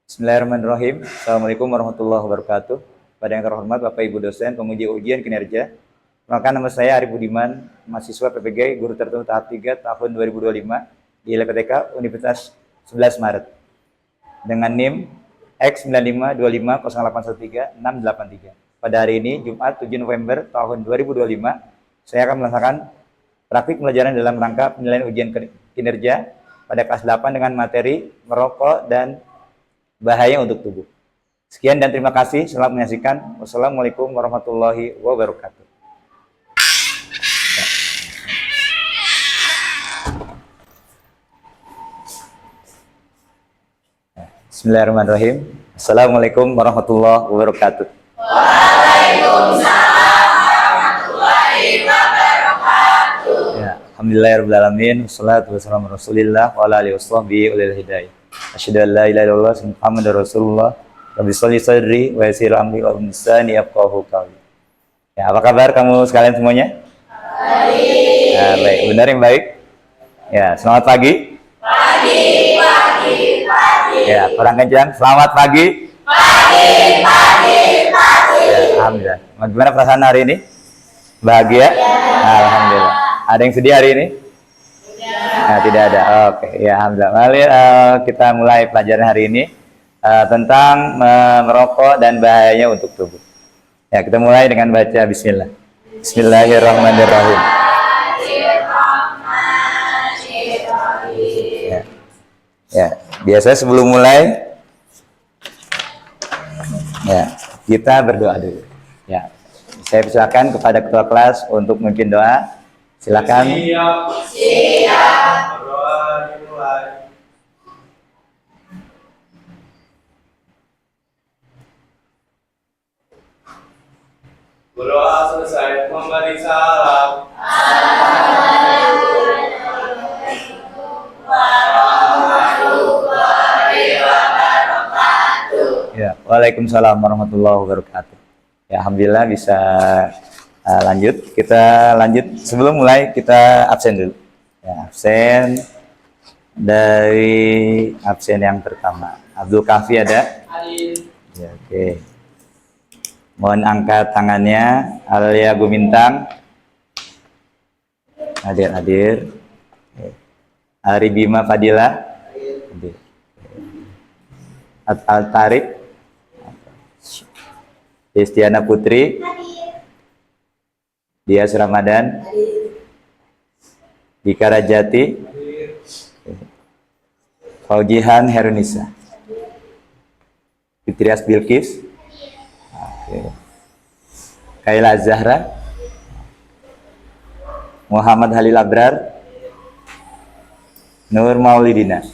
Bismillahirrahmanirrahim. Assalamualaikum warahmatullahi wabarakatuh. Pada yang terhormat Bapak Ibu dosen, penguji ujian kinerja. Perkenalkan, nama saya Arif Budiman, mahasiswa PPG Guru Tertentu tahap 3 tahun 2025 di LPTK Universitas 11 Maret. Dengan NIM X95250813-683. Pada hari ini, Jumat 7 November tahun 2025, saya akan melaksanakan praktik pembelajaran dalam rangka penilaian ujian kinerja pada kelas 8 dengan materi merokok dan bahaya untuk tubuh. Sekian dan terima kasih. Selamat menyaksikan. Wassalamualaikum warahmatullahi wabarakatuh. Bismillahirrahmanirrahim. Assalamualaikum warahmatullahi wabarakatuh. Waalaikumsalam warahmatullahi wabarakatuh. Ya, alhamdulillahirrahmanirrahim. Wassalatu wassalamu ala rasulillah wa ala alihi washabbihi ulil hidayah. Asyhadu an la ilaha illallah Muhammadur Rasulullah. Rabbi sholli sadri wa yassir amri wa lisani yafqahu qawli. Ya, apa kabar kamu sekalian semuanya? Baik. Ya, baik. Benar yang baik? Ya, selamat pagi. Pagi. Ya, kurang kencang. Selamat pagi. Pagi. Ya, alhamdulillah. Bagaimana perasaan hari ini? Bahagia? Alhamdulillah. Ada yang sedih hari ini? Nah, tidak ada. Oke, ya alhamdulillah. Mari kita mulai pelajaran hari ini tentang merokok dan bahayanya untuk tubuh. Ya, kita mulai dengan baca bismillah. Bismillahirrahmanirrahim. Ya, biasa sebelum mulai kita berdoa dulu. Ya. Saya persilakan kepada ketua kelas untuk memimpin doa. Silakan. Siap. Berdoa dimulai. Berdoa selesai memberi salam. Ya, waalaikumsalam warahmatullahi wabarakatuh. Ya, alhamdulillah bisa lanjut. Kita lanjut. Sebelum mulai kita absen dulu. Ya, absen dari absen yang pertama. Abdul Kafi ada? Ya, oke. Mohon angkat tangannya. Alia Gumintang. Hadir. Ari Bima Fadila. Hadir. Al-Tarik. Destiana Putri. Dias Ramadan. Dika Rajati. Faujihan Herunisa. Fitrias Bilkis. Kaila Zahra. Muhammad Halil Abrar. Nur Maulidina.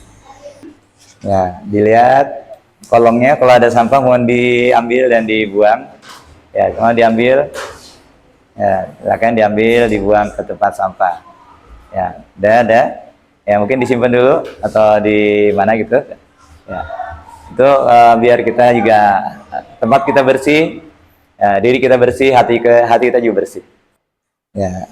Ya, dilihat kolongnya, kalau ada sampah mohon diambil dan dibuang. Ya, mohon diambil. Ya, silakan diambil, dibuang ke tempat sampah. Ya, ada. Ya, mungkin disimpan dulu atau di mana gitu. Ya, itu biar kita juga tempat kita bersih, ya, diri kita bersih, hati kita juga bersih. Ya,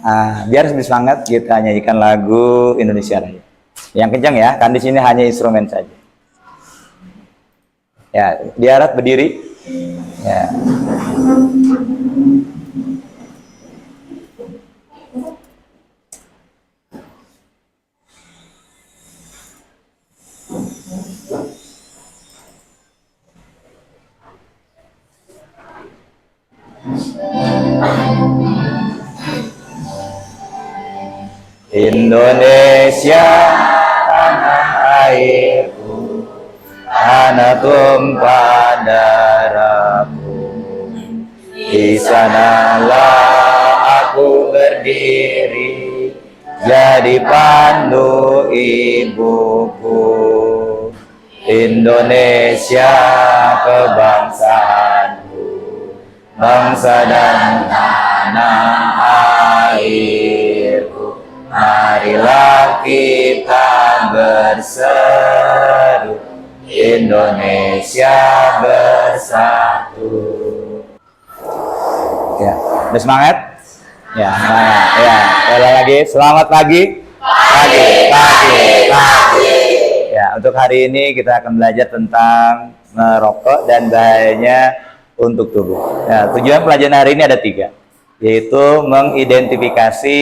biar lebih semangat kita nyanyikan lagu Indonesia Raya. Yang kencang ya, kan di sini hanya instrumen saja. Ya, diharap berdiri. Ya. Indonesia tanah airku, tanah tumpah darahku. Di sanalah aku berdiri, jadi pandu ibuku. Indonesia kebangsaanku, bangsa dan tanah airku. Marilah kita berseru, Indonesia bersatu. Ya, udah semangat? Ya, semangat. Ya, ulang lagi. Selamat pagi. Pagi. Ya, untuk hari ini kita akan belajar tentang merokok dan bahayanya untuk tubuh. Ya, tujuan pelajaran hari ini ada 3, yaitu mengidentifikasi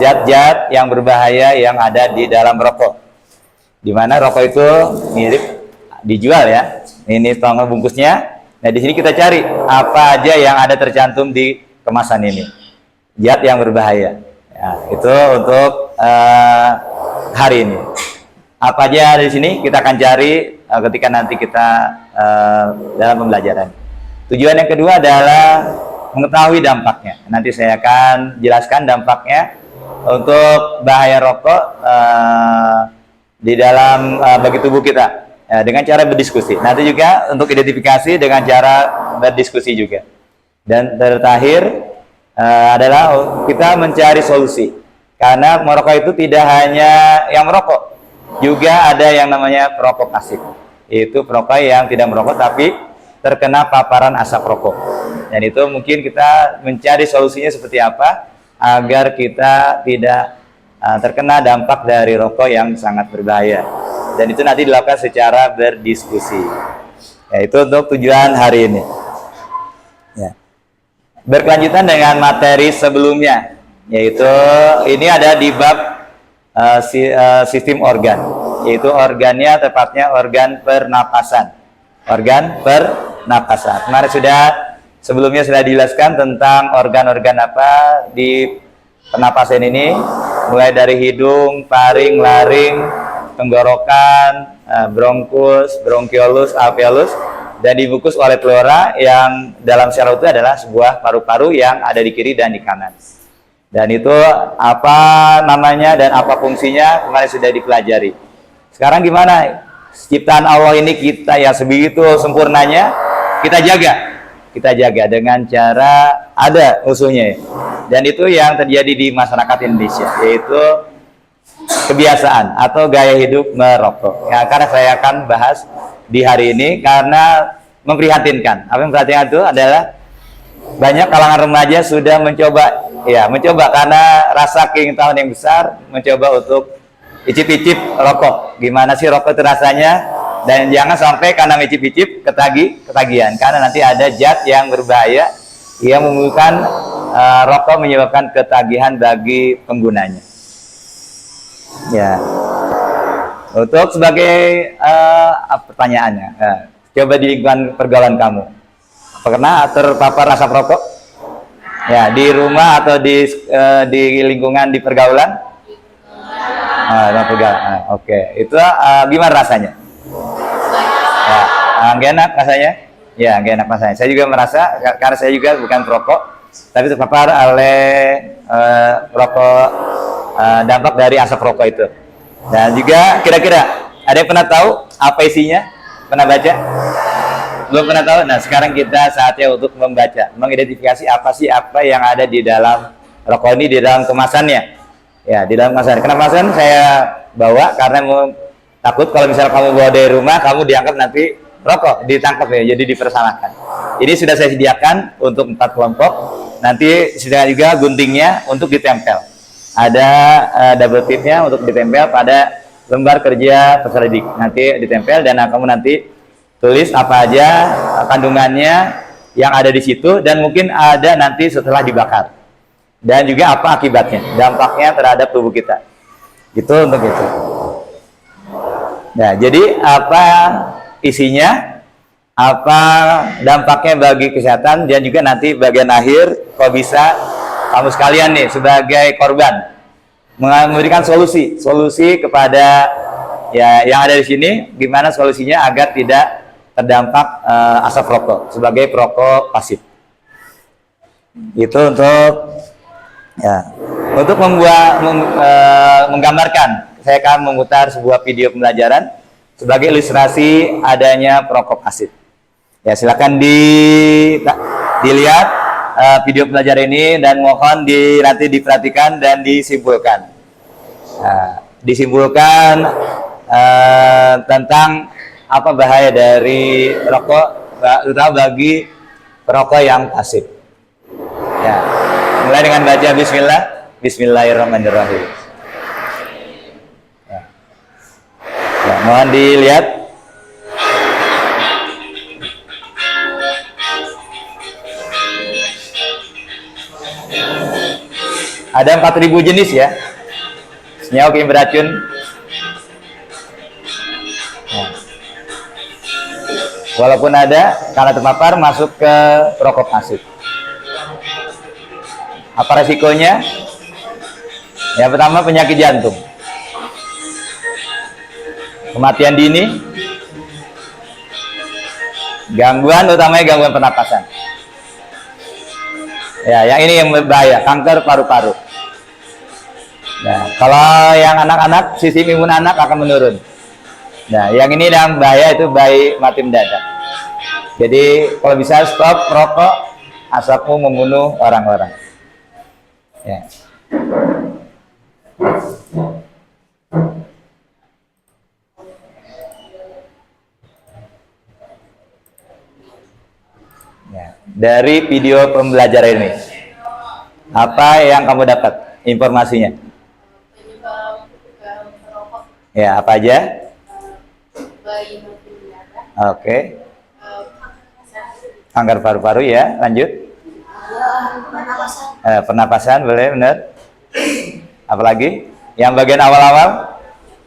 zat-zat yang berbahaya yang ada di dalam rokok. Di mana rokok itu mirip dijual ya. Ini tongkol bungkusnya. Nah, di sini kita cari apa aja yang ada tercantum di kemasan ini. Zat yang berbahaya. Ya, itu untuk hari ini. Apa aja di sini kita akan cari ketika nanti kita dalam pembelajaran. Tujuan yang kedua adalah mengetahui dampaknya. Nanti saya akan jelaskan dampaknya untuk bahaya rokok di dalam bagi tubuh kita dengan cara berdiskusi. Nanti juga untuk identifikasi dengan cara berdiskusi juga. Dan terakhir adalah kita mencari solusi. Karena merokok itu tidak hanya yang merokok, juga ada yang namanya perokok pasif. Itu perokok yang tidak merokok tapi terkena paparan asap rokok. Dan itu mungkin kita mencari solusinya seperti apa agar kita tidak terkena dampak dari rokok yang sangat berbahaya. Dan itu nanti dilakukan secara berdiskusi. Ya, itu untuk tujuan hari ini. Ya. Berkelanjutan dengan materi sebelumnya, yaitu ini ada di bab sistem organ, yaitu organnya tepatnya organ pernapasan. Organ pernapasan. Kemarin sebelumnya sudah dijelaskan tentang organ-organ apa di pernapasan ini, mulai dari hidung, paring, laring, tenggorokan, bronkus, bronkiolus, alveolus, dan dibungkus oleh pleura yang dalam secara utuh adalah sebuah paru-paru yang ada di kiri dan di kanan. Dan itu apa namanya dan apa fungsinya kemarin sudah dipelajari. Sekarang gimana? Ciptaan Allah ini kita yang sebegitu sempurnanya kita jaga dengan cara ada musuhnya. Dan itu yang terjadi di masyarakat Indonesia, yaitu kebiasaan atau gaya hidup merokok. Ya, karena saya akan bahas di hari ini karena memprihatinkan. Apa yang memprihatinkan itu adalah banyak kalangan remaja sudah mencoba karena rasa keinginan tahun yang besar, mencoba untuk icip-icip rokok. Gimana sih rokok itu rasanya? Dan jangan sampai karena icip-icip ketagihan, karena nanti ada zat yang berbahaya yang menyebabkan rokok menyebabkan ketagihan bagi penggunanya. Ya. Untuk sebagai pertanyaannya, coba di lingkungan pergaulan kamu, pernah terpapar asap rokok? Ya, di rumah atau di lingkungan di pergaulan? Oke. Itu gimana rasanya? Ya, nggak enak rasanya? Ya, nggak enak rasanya. Saya juga merasa, karena saya juga bukan perokok, tapi terpapar oleh rokok, dampak dari asap rokok itu. Dan juga kira-kira ada yang pernah tahu apa isinya? Pernah baca? Belum pernah tahu? Nah, sekarang kita saatnya untuk membaca, mengidentifikasi apa yang ada di dalam rokok ini, di dalam kemasannya. Ya, di dalam kemasan. Kenapa kemasan saya bawa? Karena takut kalau misalnya kamu bawa dari rumah, kamu dianggap nanti rokok, ditangkap ya, jadi dipersalahkan. Ini sudah saya sediakan untuk 4 kelompok. Nanti sediakan juga guntingnya untuk ditempel. Ada double tipnya untuk ditempel pada lembar kerja peserta didik. Nanti ditempel dan kamu nanti tulis apa aja kandungannya yang ada di situ, dan mungkin ada nanti setelah dibakar, dan juga apa akibatnya, dampaknya terhadap tubuh kita. Gitu untuk itu. Nah, jadi apa isinya, apa dampaknya bagi kesehatan, dan juga nanti bagian akhir kok bisa kamu sekalian nih sebagai korban memberikan solusi kepada ya yang ada di sini, gimana solusinya agar tidak terdampak asap rokok sebagai perokok pasif. Itu untuk menggambarkan, saya akan memutar sebuah video pembelajaran sebagai ilustrasi adanya perokok pasif. Ya, silakan dilihat video pembelajaran ini dan mohon nanti diperhatikan dan disimpulkan. Disimpulkan tentang apa bahaya dari rokok, terutama bagi perokok yang pasif. Ya, mulai dengan baca Bismillahirrahmanirrahim. Ya. Mohon dilihat. Ada 4.000 jenis ya senyawa kimia beracun. Nah. Walaupun ada, karena terpapar masuk ke rokok pasif. Apa resikonya? Yang pertama penyakit jantung, kematian dini, gangguan utamanya gangguan pernapasan. Ya, yang ini yang berbahaya, kanker paru-paru. Nah, kalau yang anak-anak, sistem imun anak akan menurun. Nah, yang ini yang bahaya itu bayi mati mendadak. Jadi, kalau bisa stop merokok, asapmu membunuh orang-orang. Ya. Ya, dari video pembelajaran ini, apa yang kamu dapat informasinya? Penyebab merokok, Ya, apa aja? bayi mati mendadak, Oke, pernapasan, kanker paru-paru ya, lanjut. pernapasan, Pernapasan, boleh, benar. Apalagi? Yang bagian awal-awal?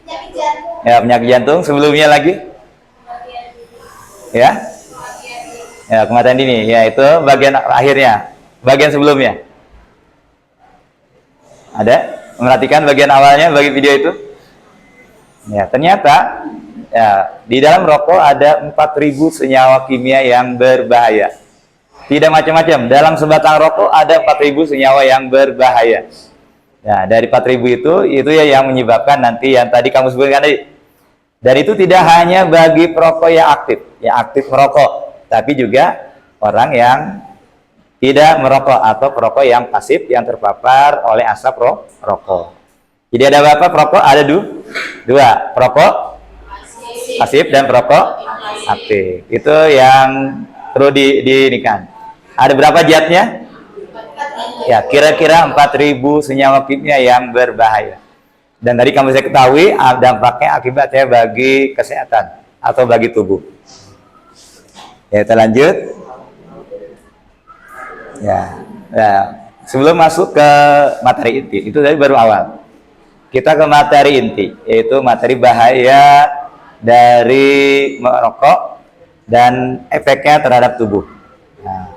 penyakit jantung, Ya, penyakit jantung. Sebelumnya lagi? kematian dini, Ya, kematian dini, ya kematian dini. Ya, itu bagian akhirnya. Bagian sebelumnya? Ada? Memperhatikan bagian awalnya bagi video itu? Ya, ternyata ya, di dalam rokok ada 4.000 senyawa kimia yang berbahaya. Tidak macam-macam. Dalam sebatang rokok ada 4.000 senyawa yang berbahaya. Nah, dari 4.000 itu ya yang menyebabkan nanti yang tadi kamu sebutkan tadi. Dan itu tidak hanya bagi perokok yang aktif merokok, tapi juga orang yang tidak merokok atau perokok yang pasif yang terpapar oleh asap rokok. Jadi ada berapa perokok? Ada dua, perokok pasif dan perokok aktif. Itu yang perlu diinikan. Ada berapa zatnya? Ya, kira-kira 4.000 senyawa kimia yang berbahaya. Dan tadi kamu bisa ketahui dampaknya akibatnya bagi kesehatan atau bagi tubuh. Ya, kita lanjut. Ya, sebelum masuk ke materi inti, itu tadi baru awal. Kita ke materi inti, yaitu materi bahaya dari merokok dan efeknya terhadap tubuh. Nah,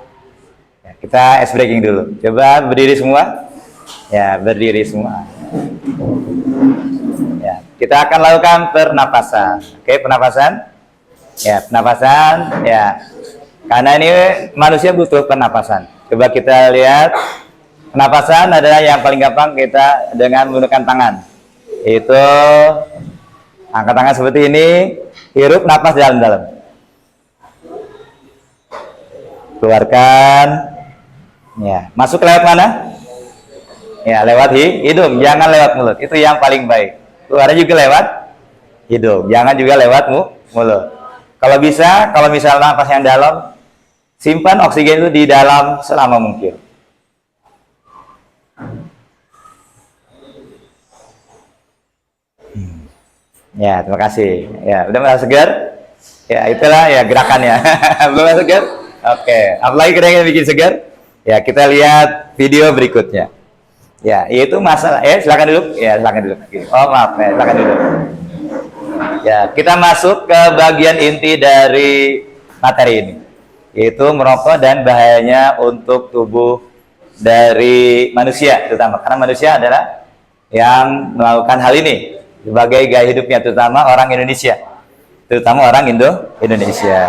kita ice breaking dulu. Coba berdiri semua. Ya, berdiri semua. Ya, kita akan lakukan pernapasan. Oke, pernapasan. Ya, pernapasan. Ya, karena ini manusia butuh pernapasan. Coba kita lihat. Pernapasan adalah yang paling gampang kita dengan menggunakan tangan. Itu angkat tangan seperti ini. Hirup napas dalam-dalam. Keluarkan. Ya, masuk lewat mana? Ya, lewat hidung, jangan lewat mulut. Itu yang paling baik. Keluarnya juga lewat hidung, jangan juga lewat mulut. Kalau bisa, kalau misalnya napas yang dalam, simpan oksigen itu di dalam selama mungkin. Ya, terima kasih. Ya, udah merasa segar? Ya, itulah ya gerakannya. Belum merasa segar? Oke, apalagi kira-kira bikin segar? Ya, kita lihat video berikutnya. Ya, yaitu masalah. Silakan duduk. Ya, silakan duduk. Oh, maaf, ya, silakan duduk. Ya, kita masuk ke bagian inti dari materi ini, yaitu merokok dan bahayanya untuk tubuh dari manusia, terutama karena manusia adalah yang melakukan hal ini sebagai gaya hidupnya, terutama orang Indonesia, Indonesia.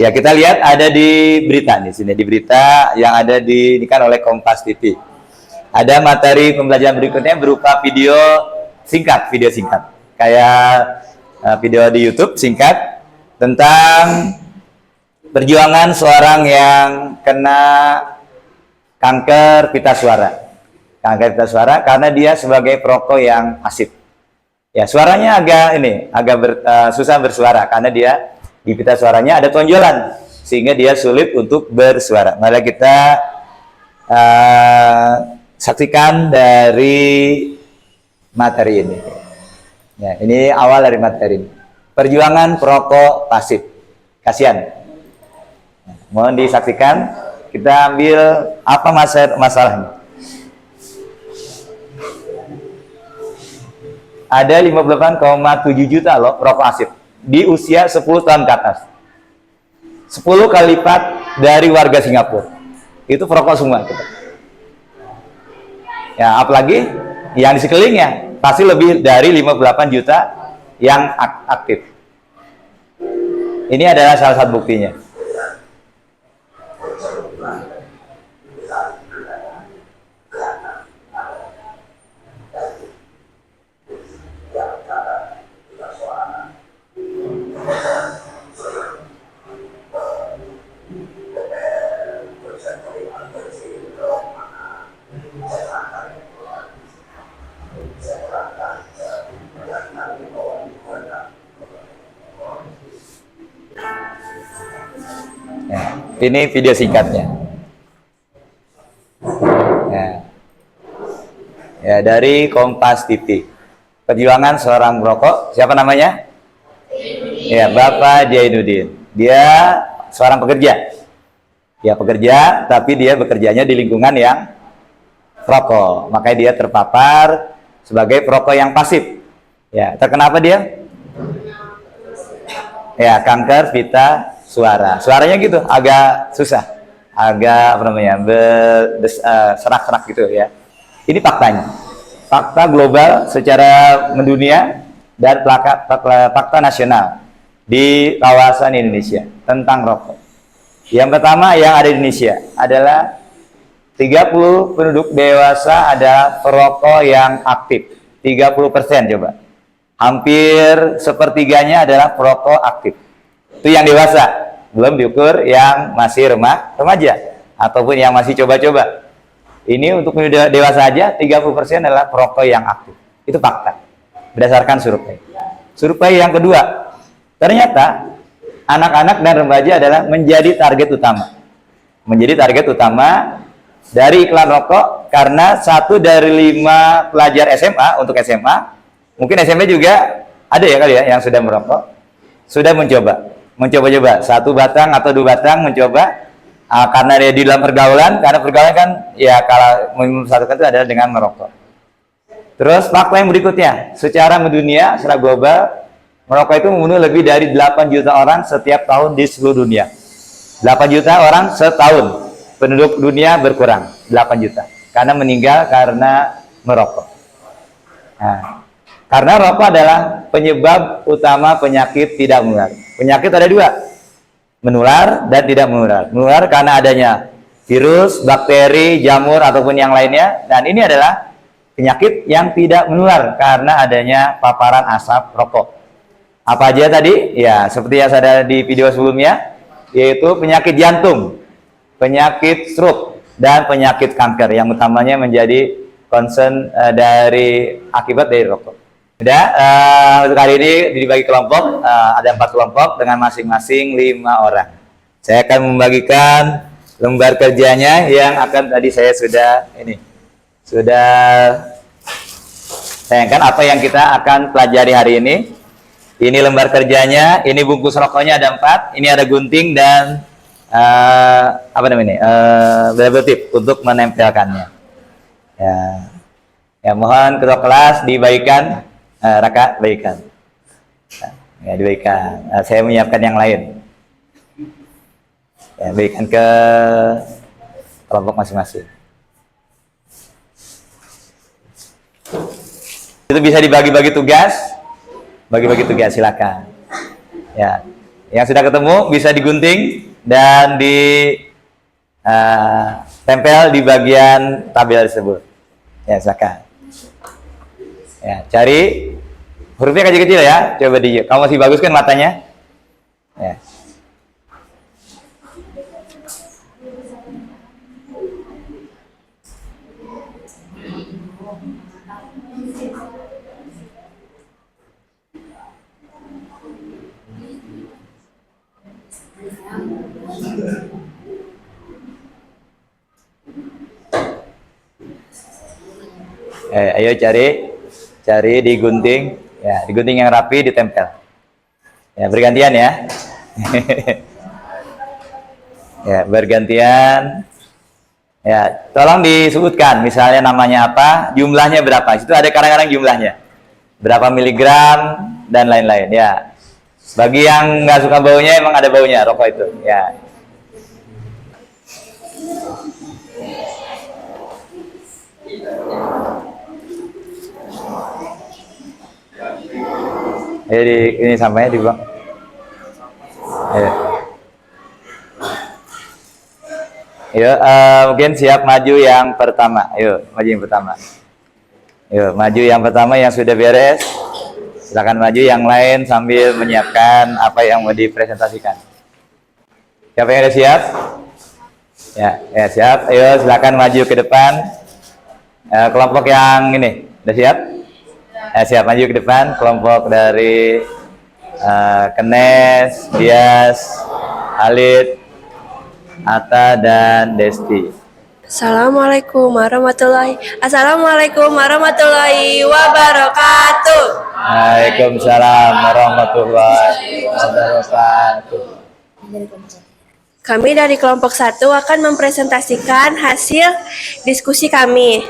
Ya, kita lihat ada di berita di sini, di berita yang ada diinikan oleh Kompas TV. Ada materi pembelajaran berikutnya berupa video singkat, kayak video di YouTube singkat tentang perjuangan seorang yang kena kanker pita suara. Kanker pita suara karena dia sebagai perokok yang pasif. Ya, suaranya agak susah bersuara karena dia di pita suaranya ada tonjolan sehingga dia sulit untuk bersuara. Mari kita saksikan dari materi ini. Ya, ini awal dari materi ini. perjuangan perokok pasif. Kasihan. Mohon disaksikan. Kita ambil apa masalahnya. Ada 58,7 juta loh perokok pasif di usia 10 tahun ke atas. 10 kali lipat dari warga Singapura. Itu perokok semua kita. Ya, apalagi yang di sekelilingnya pasti lebih dari 58 juta yang aktif. Ini adalah salah satu buktinya. Ya, ini video singkatnya. Ya, dari Kompas TV. Perjuangan seorang perokok. Siapa namanya? Ya, Bapak Jainuddin. Dia seorang pekerja. Ya, pekerja, tapi dia bekerjanya di lingkungan yang perokok. Makanya dia terpapar sebagai perokok yang pasif. Ya, terkena apa dia? Ya, kanker pita suara. Suaranya gitu, agak susah. Agak apa namanya? Serak-serak gitu ya. Ini faktanya. Fakta global secara mendunia dan fakta nasional di kawasan Indonesia tentang rokok. Yang pertama yang ada di Indonesia adalah 30 penduduk dewasa ada perokok yang aktif. 30% coba. Hampir sepertiganya adalah perokok aktif. Itu yang dewasa. Belum diukur yang masih remaja ataupun yang masih coba-coba. Ini untuk dewasa aja 30% adalah perokok yang aktif. Itu fakta berdasarkan survei. Survei yang kedua, ternyata anak-anak dan remaja adalah menjadi target utama. Menjadi target utama dari iklan rokok karena 1 dari 5 pelajar SMA untuk SMA, mungkin SMP juga ada ya kali ya yang sudah merokok, sudah mencoba 1 batang atau 2 batang mencoba. Karena dia di dalam pergaulan, karena pergaulan kan ya kalau mempersatukan itu adalah dengan merokok. Terus fakta yang berikutnya, secara mendunia, secara global, merokok itu membunuh lebih dari 8 juta orang setiap tahun di seluruh dunia. 8 juta orang setahun, penduduk dunia berkurang 8 juta karena meninggal karena merokok. Nah, karena rokok adalah penyebab utama penyakit tidak menular. Penyakit ada 2. Menular dan tidak menular. Menular karena adanya virus, bakteri, jamur ataupun yang lainnya, dan ini adalah penyakit yang tidak menular karena adanya paparan asap rokok. Apa aja tadi? Ya, seperti yang ada di video sebelumnya, yaitu penyakit jantung, penyakit stroke, dan penyakit kanker yang utamanya menjadi concern dari akibat dari rokok. Sudah, untuk hari ini dibagi kelompok, ada 4 kelompok dengan masing-masing 5 orang. Saya akan membagikan lembar kerjanya yang akan tadi saya sudah sayangkan apa yang kita akan pelajari hari ini. Ini lembar kerjanya, ini bungkus rokoknya ada 4, ini ada gunting dan apa namanya? Label tip untuk menempelkannya. Ya, mohon ketua kelas dibagikan. Raka, baikkan. Ya, dibagikan. Saya menyiapkan yang lain. Ya, bagikan ke kelompok masing-masing. Itu bisa dibagi-bagi tugas. Bagi-bagi tugas, silakan. Ya, yang sudah ketemu bisa digunting dan ditempel di bagian tabel tersebut. Ya, silakan. Ya, cari hurufnya kecil-kecil ya. Coba kamu masih bagus kan matanya? Ya. Ayo cari digunting, ya, digunting yang rapi, ditempel. Ya, bergantian ya. Ya, bergantian. Ya, tolong disebutkan misalnya namanya apa, jumlahnya berapa. Itu ada kadang-kadang jumlahnya. Berapa miligram dan lain-lain ya. Bagi yang nggak suka baunya, emang ada baunya rokok itu ya. Jadi ini sampahnya dibuang. Ayo. Yuk, mungkin siap maju yang pertama. Yuk, maju yang pertama. Yuk, maju yang pertama yang sudah beres. Silakan maju yang lain sambil menyiapkan apa yang mau dipresentasikan. Siapa yang sudah siap? Ya siap. Ayo, silakan maju ke depan. Kelompok yang ini, sudah siap? Siap, maju ke depan. Kelompok dari Kenes, Dias, Halid, Atta, dan Desti. Assalamualaikum warahmatullahi wabarakatuh. Waalaikumsalam warahmatullahi wabarakatuh. Kami dari kelompok 1 akan mempresentasikan hasil diskusi kami.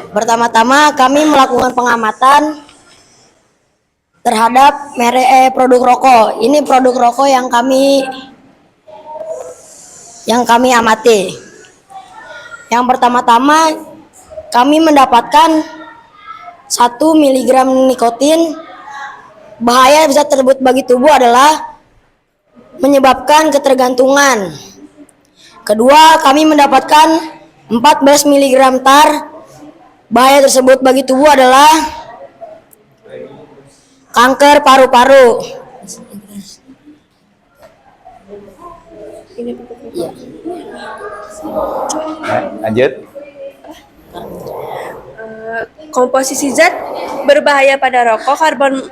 Pertama-tama kami melakukan pengamatan terhadap produk rokok. Ini produk rokok yang kami amati. Yang pertama-tama kami mendapatkan 1 mg nikotin. Bahaya zat tersebut bagi tubuh adalah menyebabkan ketergantungan. Kedua, kami mendapatkan 14 mg tar. Bahaya tersebut bagi tubuh adalah kanker paru-paru. Lanjut. Komposisi zat berbahaya pada rokok karbon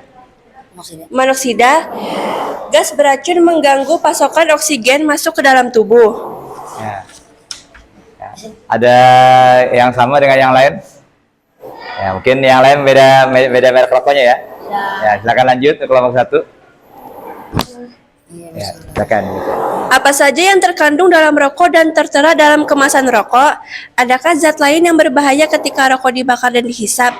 monoksida, gas beracun mengganggu pasokan oksigen masuk ke dalam tubuh. Ya. Ada yang sama dengan yang lain? Ya, mungkin yang lain beda merek rokoknya ya. Ya, silakan lanjut ke kelompok 1. Ya, silakan. Apa saja yang terkandung dalam rokok dan tertera dalam kemasan rokok? Adakah zat lain yang berbahaya ketika rokok dibakar dan dihisap?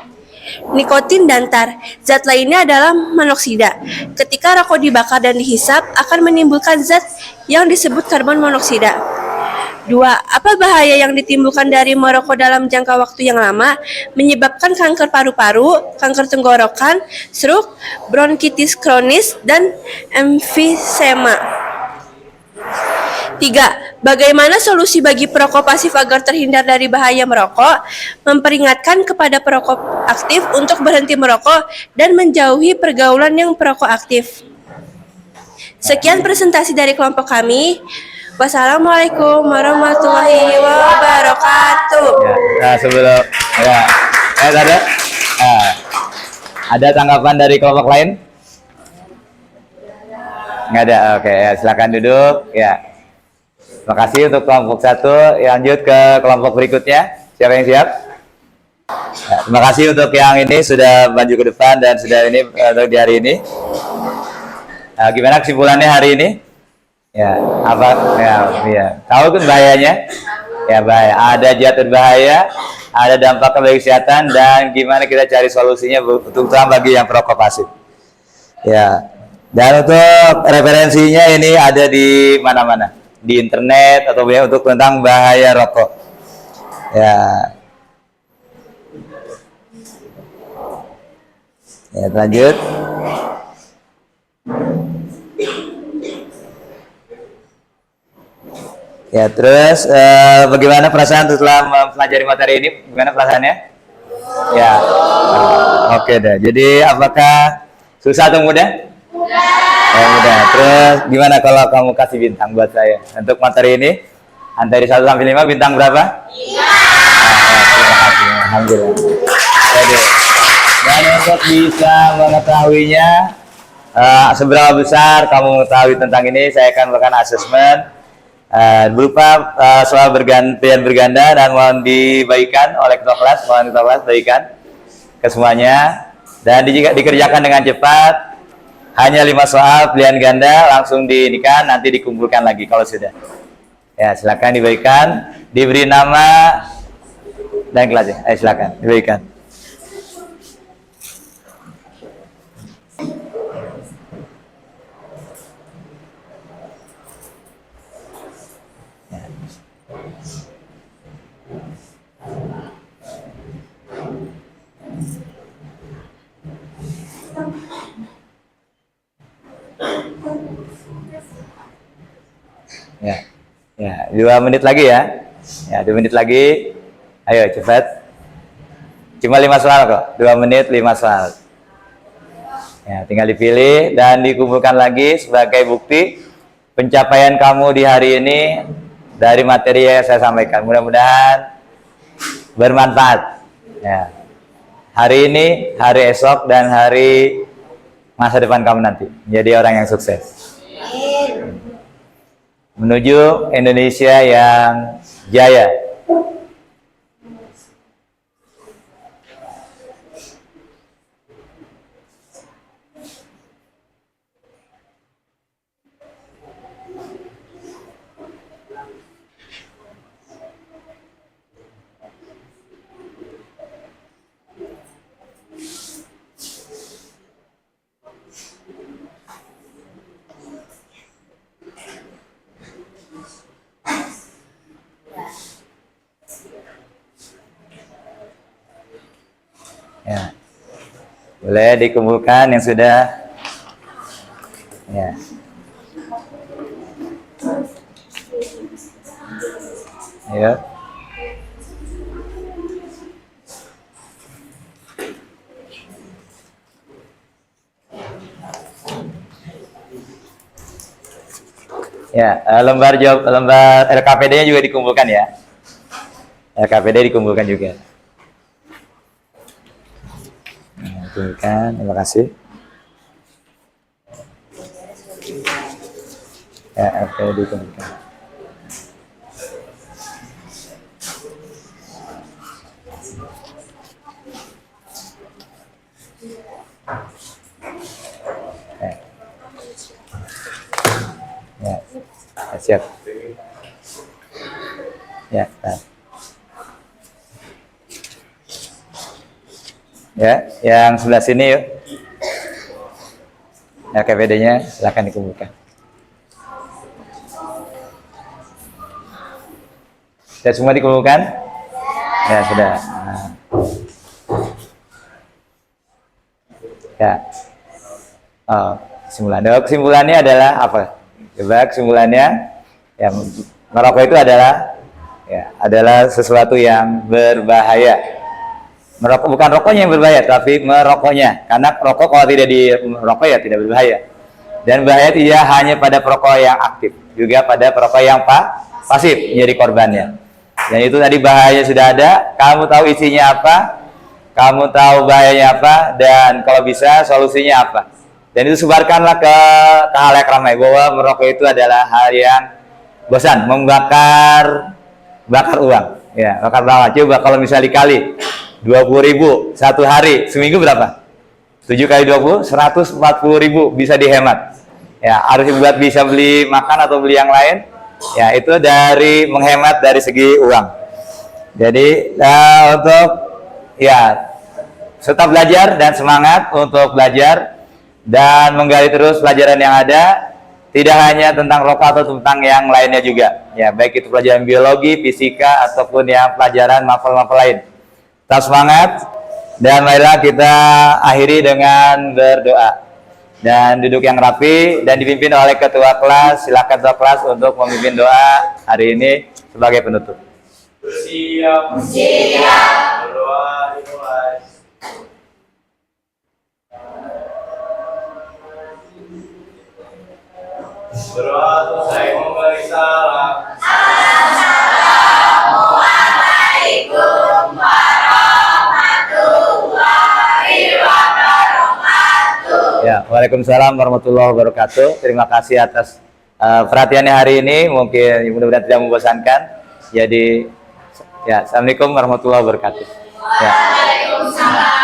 Nikotin dan tar. Zat lainnya adalah monoksida. Ketika rokok dibakar dan dihisap akan menimbulkan zat yang disebut karbon monoksida. 2. Apa bahaya yang ditimbulkan dari merokok dalam jangka waktu yang lama? Menyebabkan kanker paru-paru, kanker tenggorokan, stroke, bronkitis kronis, dan emfisema. 3. Bagaimana solusi bagi perokok pasif agar terhindar dari bahaya merokok? Memperingatkan kepada perokok aktif untuk berhenti merokok dan menjauhi pergaulan yang perokok aktif. Sekian presentasi dari kelompok kami. Wassalamualaikum warahmatullahi wabarakatuh. Ya, sebelum ada tanggapan dari kelompok lain? Nggak ada. Oke, ya, silakan duduk. Ya. Terima kasih untuk kelompok 1. Lanjut ke kelompok berikutnya. Siapa yang siap? Ya, terima kasih untuk yang ini sudah maju ke depan dan sudah ini untuk di hari ini. Gimana kesimpulannya hari ini? Ya, apa? Ya. Tahu kan bahayanya? Ya, bahaya. Ada zat berbahaya, ada dampak bagi kesehatan, dan gimana kita cari solusinya terutama bagi yang perokok pasif. Ya. Dan untuk referensinya ini ada di mana-mana, di internet atau untuk tentang bahaya rokok. Ya. Ya, lanjut. Ya, terus bagaimana perasaan setelah mempelajari materi ini? Bagaimana perasaannya? Ya. Oke deh. Jadi apakah susah atau mudah? Ya, mudah. Terus gimana kalau kamu kasih bintang buat saya untuk materi ini? Dari 1 sampai 5 bintang berapa? 5. Terima kasih. Alhamdulillah. Jadi, dan untuk bisa mengetahuinya seberapa besar kamu mengetahui tentang ini, saya akan melakukan asesmen berupa soal berganda dan mohon dibagikan oleh ketua kelas, bagikan ke semuanya. Dan jika dikerjakan dengan cepat, hanya 5 soal pilihan ganda, langsung diinikan, nanti dikumpulkan lagi kalau sudah. Ya, silakan diberikan, diberi nama dan kelasnya. Silakan diberikan. Ya, 2 menit lagi ya. Ya, 2 menit lagi. Ayo cepat. Cuma 5 soal kok. 2 menit 5 soal. Ya, tinggal dipilih dan dikumpulkan lagi sebagai bukti pencapaian kamu di hari ini dari materi yang saya sampaikan. Mudah-mudahan bermanfaat. Ya. Hari ini, hari esok, dan hari masa depan kamu nanti menjadi orang yang sukses. Menuju Indonesia yang jaya. Ya. Boleh dikumpulkan yang sudah. Ya. Ayo. Ya, lembar LKPD-nya juga dikumpulkan ya. LKPD dikumpulkan juga. Terima kasih. Ya, LKPD dikumpulkan. Ya, siap. Ya, nah. Ya, yang sebelah sini yuk. LKPD-nya silakan dikumpulkan. Sudah semua dikumpulkan? Ya, sudah. Nah. Ya. Oh, kesimpulannya adalah apa? Coba kesimpulannya, ya, merokok itu adalah sesuatu yang berbahaya. Merokok bukan rokoknya yang berbahaya, tapi merokoknya. Karena rokok kalau tidak dirokok ya tidak berbahaya. Dan bahaya tidak hanya pada perokok yang aktif, juga pada perokok yang pasif menjadi korbannya. Dan itu tadi bahayanya sudah ada. Kamu tahu isinya apa, kamu tahu bahayanya apa, dan kalau bisa solusinya apa. Dan itu sebarkanlah ke halayak ramai bahwa merokok itu adalah hal yang bosan, membakar uang. Ya, bakar uang. Coba kalau misalnya dikali 20.000 satu hari, seminggu berapa? 7 kali 20, 140.000 bisa dihemat. Ya, harus buat bisa beli makan atau beli yang lain. Ya, itu dari menghemat dari segi uang. Jadi untuk ya tetap belajar dan semangat untuk belajar dan menggali terus pelajaran yang ada. Tidak hanya tentang rokok atau tentang yang lainnya juga. Ya, baik itu pelajaran biologi, fisika ataupun yang pelajaran mapel-mapel lain. Tetap semangat dan marilah kita akhiri dengan berdoa dan duduk yang rapi dan dipimpin oleh ketua kelas. Silakan ketua kelas untuk memimpin doa hari ini sebagai penutup. Bersiap. Berdoa dimulai. Berdoa selesai memberi salam. Assalamualaikum warahmatullahi wabarakatuh. Ya, Waalaikumsalam warahmatullahi wabarakatuh. Terima kasih atas perhatiannya hari ini. Mungkin mudah-mudahan tidak membosankan. Jadi, ya, Assalamualaikum warahmatullahi wabarakatuh. Ya. Waalaikumsalam.